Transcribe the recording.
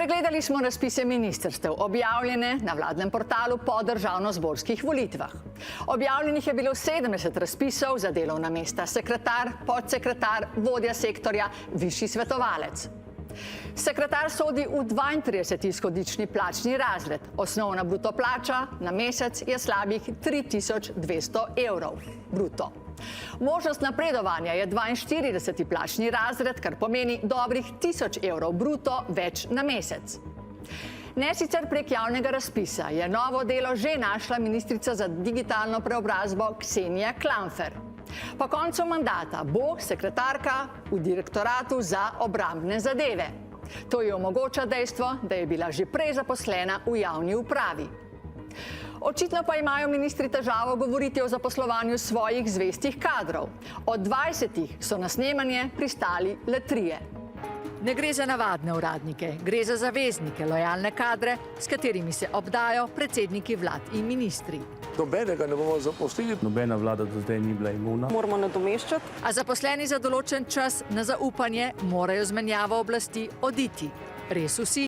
Pregledali smo razpise ministrstev, objavljene na vladnem portalu po državnozborskih volitvah. Objavljenih je bilo 70 razpisov za delovna mesta sekretar, podsekretar, vodja sektorja, višji svetovalec. Sekretar sodi v 32. izhodični plačni razred. Osnovna bruto plača na mesec je slabih 3200 evrov bruto. Možnost napredovanja je 42. plačni razred, kar pomeni dobrih 1000 evrov bruto več na mesec. Ne sicer prek javnega razpisa je novo delo že našla ministrica za digitalno preobrazbo Ksenija Klampfer. Po koncu mandata bo sekretarka v direktoratu za obrambne zadeve. To ji omogoča dejstvo, da je bila že prej zaposlena v javni upravi. Očitno pa imajo ministri težavo govoriti o zaposlovanju svojih zvestih kadrov. Od 20 so na snemanje pristali le 3. Ne gre za navadne uradnike, gre za zaveznike, lojalne kadre, s katerimi se obdajo predsedniki vlad in ministri. Nobenega ne bomo zaposlili. Nobena vlada do zdaj ni bila imuna. Moramo nadomeščati. A zaposleni za določen čas na zaupanje morajo z menjavo oblasti oditi. Res vsi?